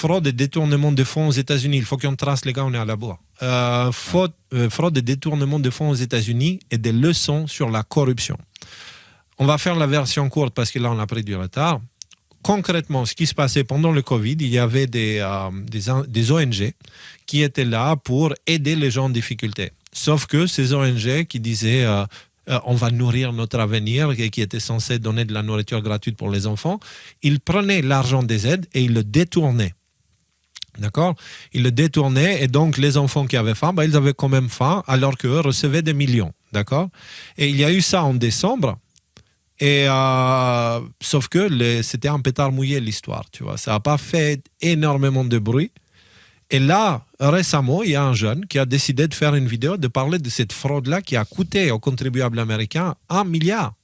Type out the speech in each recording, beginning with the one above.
fraude et détournement de fonds aux États-Unis. Il faut qu'on trace, les gars, on est à la bourre. Fraude et détournement de fonds aux États-Unis et des leçons sur la corruption. On va faire la version courte parce que là, on a pris du retard. Concrètement, ce qui se passait pendant le Covid, il y avait des ONG qui étaient là pour aider les gens en difficulté. Sauf que ces ONG qui disaient on va nourrir notre avenir et qui étaient censés donner de la nourriture gratuite pour les enfants, ils prenaient l'argent des aides et ils le détournaient. D'accord ? Ils le détournaient et donc les enfants qui avaient faim, ils avaient quand même faim alors qu'eux recevaient des millions. D'accord ? Et il y a eu ça en décembre. Et sauf que c'était un pétard mouillé l'histoire, tu vois. Ça n'a pas fait énormément de bruit. Et là, récemment, il y a un jeune qui a décidé de faire une vidéo, de parler de cette fraude-là qui a coûté aux contribuables américains 1 milliard.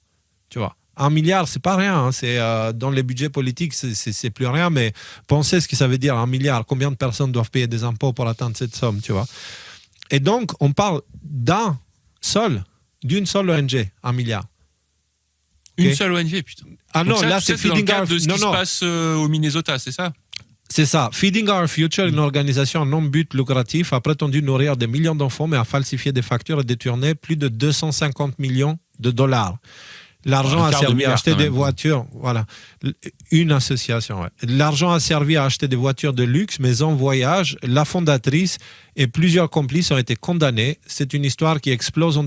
Tu vois, 1 milliard, c'est pas rien. Hein. C'est, dans les budgets politiques, c'est plus rien. Mais pensez ce que ça veut dire, 1 milliard. Combien de personnes doivent payer des impôts pour atteindre cette somme, tu vois. Et donc, on parle d'une seule ONG, 1 milliard. Une seule ONG, putain. Ah non, ça, là, c'est dans le Feeding cadre Our... de ce qui se passe au Minnesota, c'est ça ? C'est ça. Feeding Our Future, une organisation non but lucratif, a prétendu nourrir des millions d'enfants, mais a falsifié des factures et détourné plus de 250 millions de dollars. L'argent a servi à acheter des voitures. Voilà. Une association. Ouais. L'argent a servi à acheter des voitures de luxe, maisons, voyages. La fondatrice et plusieurs complices ont été condamnés. C'est une histoire qui explose en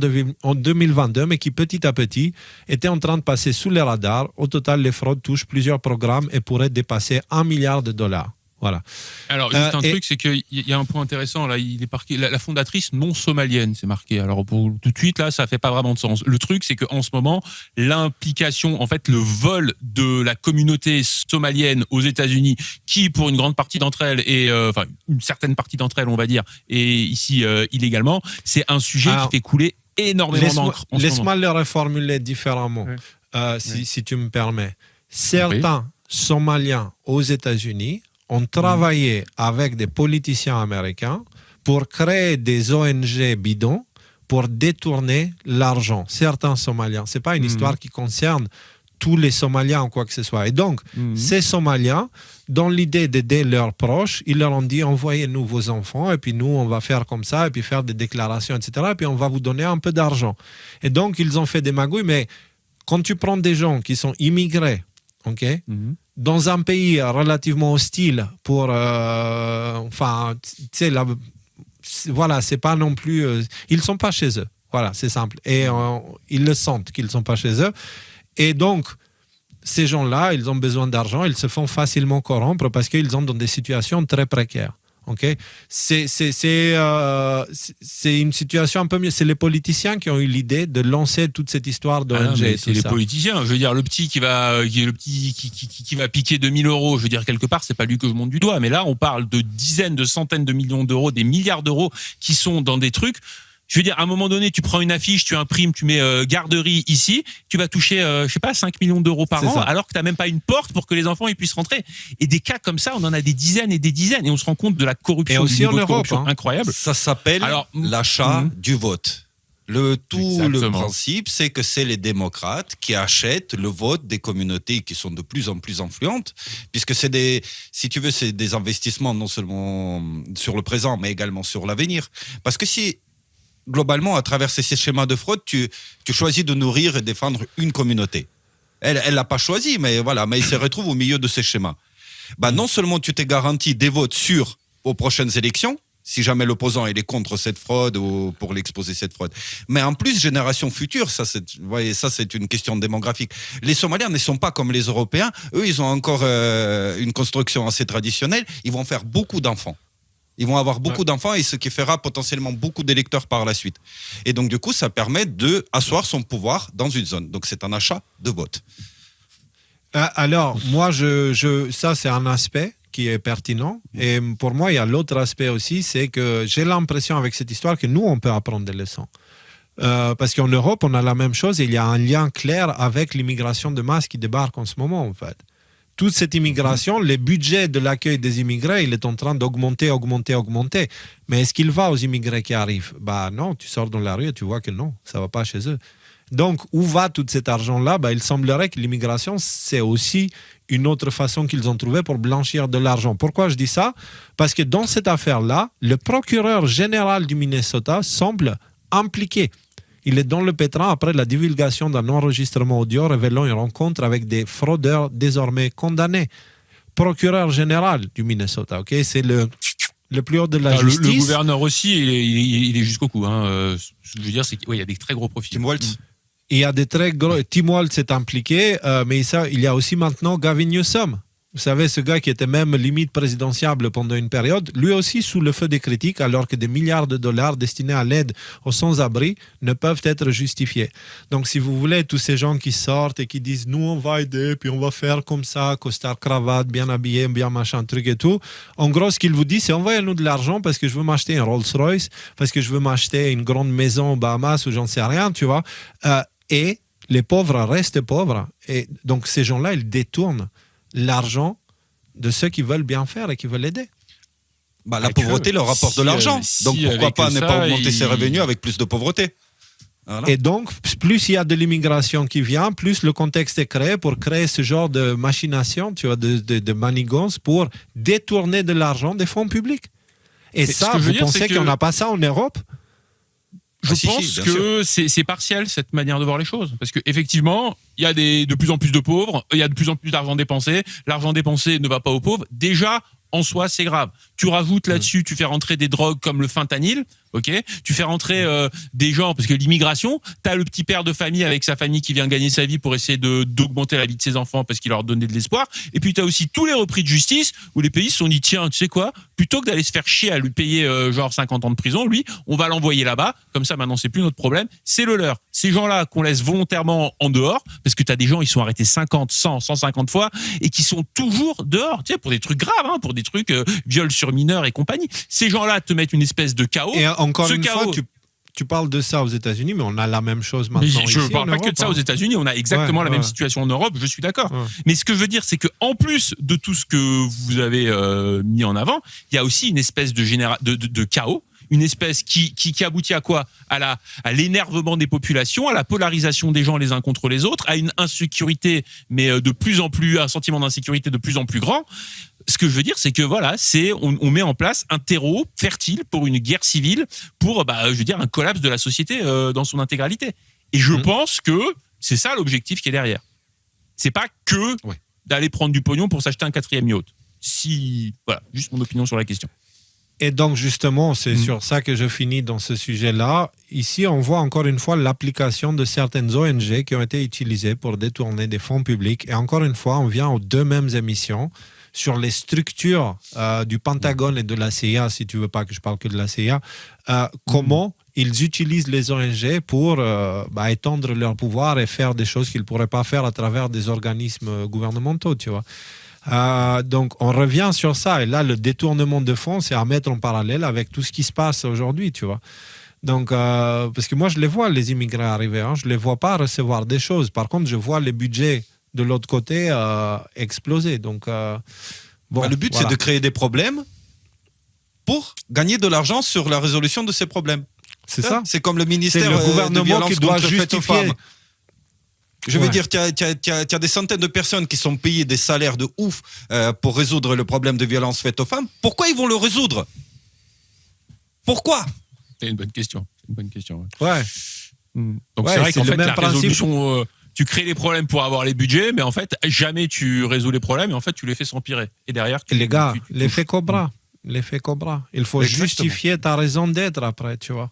2022, mais qui petit à petit était en train de passer sous les radars. Au total, les fraudes touchent plusieurs programmes et pourraient dépasser 1 milliard de dollars. Voilà. Alors, juste un truc, c'est qu'il y a un point intéressant. Là, il est marqué la fondatrice non somalienne, c'est marqué. Alors, tout de suite, là, ça fait pas vraiment de sens. Le truc, c'est qu'en ce moment, l'implication, en fait, le vol de la communauté somalienne aux États-Unis, qui, pour une grande partie d'entre elles, enfin, une certaine partie d'entre elles, on va dire, et ici, illégalement, c'est un sujet qui fait couler énormément d'encre. Laisse-moi le reformuler différemment, si tu me permets. Certains Somaliens aux États-Unis ont travaillé avec des politiciens américains pour créer des ONG bidons pour détourner l'argent. Certains Somaliens. Ce n'est pas une histoire qui concerne tous les Somaliens ou quoi que ce soit. Et donc, ces Somaliens, dans l'idée d'aider leurs proches, ils leur ont dit, envoyez-nous vos enfants, et puis nous, on va faire comme ça, et puis faire des déclarations, etc., et puis on va vous donner un peu d'argent. Et donc, ils ont fait des magouilles, mais quand tu prends des gens qui sont immigrés, dans un pays relativement hostile pour enfin tu sais voilà, c'est pas non plus ils sont pas chez eux, voilà, c'est simple, et ils le sentent qu'ils sont pas chez eux, et donc ces gens-là, ils ont besoin d'argent, ils se font facilement corrompre parce qu'ils sont dans des situations très précaires. Okay. C'est une situation un peu mieux. C'est les politiciens qui ont eu l'idée de lancer toute cette histoire d'ONG. C'est les politiciens. Je veux dire, le petit qui va piquer 2 000 €, je veux dire, quelque part, c'est pas lui que je monte du doigt. Mais là, on parle de dizaines, de centaines de millions d'euros, des milliards d'euros qui sont dans des trucs. Je veux dire, à un moment donné, tu prends une affiche, tu imprimes, tu mets garderie ici, tu vas toucher, je sais pas, 5 millions d'euros par an, alors que tu n'as même pas une porte pour que les enfants ils puissent rentrer. Et des cas comme ça, on en a des dizaines et des dizaines. Et on se rend compte de la corruption, et aussi en Europe, incroyable. Ça s'appelle l'achat du vote. Le principe, c'est que c'est les démocrates qui achètent le vote des communautés qui sont de plus en plus influentes, puisque c'est des investissements non seulement sur le présent, mais également sur l'avenir. Parce que si globalement, à travers ces schémas de fraude, tu choisis de nourrir et défendre une communauté. Elle l'a pas choisi, mais voilà, mais il se retrouve au milieu de ces schémas. Non seulement tu t'es garanti des votes sûrs aux prochaines élections, si jamais l'opposant il est contre cette fraude ou pour l'exposer cette fraude, mais en plus, génération future, ça c'est une question démographique. Les Somaliens ne sont pas comme les Européens. Eux, ils ont encore une construction assez traditionnelle. Ils vont faire beaucoup d'enfants. Ils vont avoir beaucoup d'enfants, et ce qui fera potentiellement beaucoup d'électeurs par la suite. Et donc, du coup, ça permet d'asseoir son pouvoir dans une zone. Donc, c'est un achat de vote. Alors, moi, ça, c'est un aspect qui est pertinent. Et pour moi, il y a l'autre aspect aussi, c'est que j'ai l'impression avec cette histoire que nous, on peut apprendre des leçons. Parce qu'en Europe, on a la même chose, et il y a un lien clair avec l'immigration de masse qui débarque en ce moment, en fait. Toute cette immigration, le budget de l'accueil des immigrés, il est en train d'augmenter. Mais est-ce qu'il va aux immigrés qui arrivent ? Non, tu sors dans la rue et tu vois que non, ça ne va pas chez eux. Donc, où va tout cet argent-là? Il semblerait que l'immigration, c'est aussi une autre façon qu'ils ont trouvé pour blanchir de l'argent. Pourquoi je dis ça? Parce que dans cette affaire-là, le procureur général du Minnesota semble impliqué. Il est dans le pétrin après la divulgation d'un enregistrement audio révélant une rencontre avec des fraudeurs désormais condamnés. Procureur général du Minnesota, ok, c'est le plus haut de la justice. Le gouverneur aussi, il est jusqu'au cou. Je veux dire, il y a des très gros profils. Tim Walz. Il y a des très gros. Tim Walz est impliqué, mais il y a aussi maintenant Gavin Newsom. Vous savez, ce gars qui était même limite présidentiable pendant une période, lui aussi sous le feu des critiques, alors que des milliards de dollars destinés à l'aide aux sans-abri ne peuvent être justifiés. Donc, si vous voulez, tous ces gens qui sortent et qui disent « Nous, on va aider, puis on va faire comme ça, costard, cravate, bien habillé, bien machin, truc et tout. » En gros, ce qu'il vous dit, c'est « Envoyez-nous de l'argent parce que je veux m'acheter un Rolls-Royce, parce que je veux m'acheter une grande maison aux Bahamas ou j'en sais rien, tu vois. » Et les pauvres restent pauvres. Et donc, ces gens-là, ils détournent l'argent de ceux qui veulent bien faire et qui veulent aider. La pauvreté leur apporte de l'argent. Donc pourquoi pas ne pas augmenter ses revenus avec plus de pauvreté? Voilà. Et donc, plus il y a de l'immigration qui vient, plus le contexte est créé pour créer ce genre de machination, tu vois, de manigance pour détourner de l'argent des fonds publics. Et ça, vous pensez qu'on n'a pas ça en Europe? Je pense que c'est partiel, cette manière de voir les choses. Parce qu'effectivement, il y a de plus en plus de pauvres, il y a de plus en plus d'argent dépensé. L'argent dépensé ne va pas aux pauvres. Déjà, en soi, c'est grave. Tu rajoutes là-dessus, tu fais rentrer des drogues comme le fentanyl, ok? Tu fais rentrer des gens, parce que l'immigration, t'as le petit père de famille avec sa famille qui vient gagner sa vie pour essayer d'augmenter la vie de ses enfants parce qu'il leur donnait de l'espoir. Et puis t'as aussi tous les repris de justice où les pays se sont dit, tiens, tu sais quoi? Plutôt que d'aller se faire chier à lui payer genre 50 ans de prison, lui, on va l'envoyer là-bas. Comme ça, maintenant, c'est plus notre problème. C'est le leur. Ces gens-là qu'on laisse volontairement en dehors, parce que t'as des gens, ils sont arrêtés 50, 100, 150 fois et qui sont toujours dehors, tu sais, pour des trucs graves, pour des trucs viol sur mineurs et compagnie. Ces gens-là te mettent une espèce de chaos. Et encore une fois, tu parles de ça aux États-unis, mais on a la même chose maintenant. Je ne parle pas que de ça aux États-Unis, on a exactement la même situation en Europe, je suis d'accord. Mais ce que je veux dire, c'est qu'en plus de tout ce que vous avez mis en avant, il y a aussi une espèce de chaos, une espèce qui aboutit à quoi? À l'énervement des populations, à la polarisation des gens les uns contre les autres, à une insécurité, mais de plus en plus, un sentiment d'insécurité de plus en plus grand. Ce que je veux dire, c'est que voilà, on met en place un terreau fertile pour une guerre civile, pour je veux dire un collapse de la société dans son intégralité. Et je pense que c'est ça l'objectif qui est derrière. C'est pas que d'aller prendre du pognon pour s'acheter un 4e yacht. Voilà, juste mon opinion sur la question. Et donc justement, c'est sur ça que je finis dans ce sujet-là. Ici, on voit encore une fois l'application de certaines ONG qui ont été utilisées pour détourner des fonds publics. Et encore une fois, on vient aux deux mêmes émissions sur les structures du Pentagone et de la CIA, si tu veux pas que je parle que de la CIA, comment ils utilisent les ONG pour étendre leur pouvoir et faire des choses qu'ils ne pourraient pas faire à travers des organismes gouvernementaux, tu vois. Donc, on revient sur ça. Et là, le détournement de fonds, c'est à mettre en parallèle avec tout ce qui se passe aujourd'hui, tu vois. Donc, parce que moi, je les vois, les immigrés arriver. Je ne les vois pas recevoir des choses. Par contre, je vois les budgets de l'autre côté exploser. Donc, le but, c'est de créer des problèmes pour gagner de l'argent sur la résolution de ces problèmes. C'est ça. C'est comme le ministère le gouvernement de violence qui doit contre les faites aux femmes. Je veux dire, tu as des centaines de personnes qui sont payées des salaires de ouf pour résoudre le problème de violence faite aux femmes. Pourquoi ils vont le résoudre? Pourquoi? C'est une bonne question. Ouais. Donc c'est vrai qu'en fait, la résolution... tu crées les problèmes pour avoir les budgets, mais en fait, jamais tu résous les problèmes et en fait, tu les fais s'empirer. Et derrière, les gars, l'effet Cobra. L'effet Cobra. Il faut justifier ta raison d'être après, tu vois.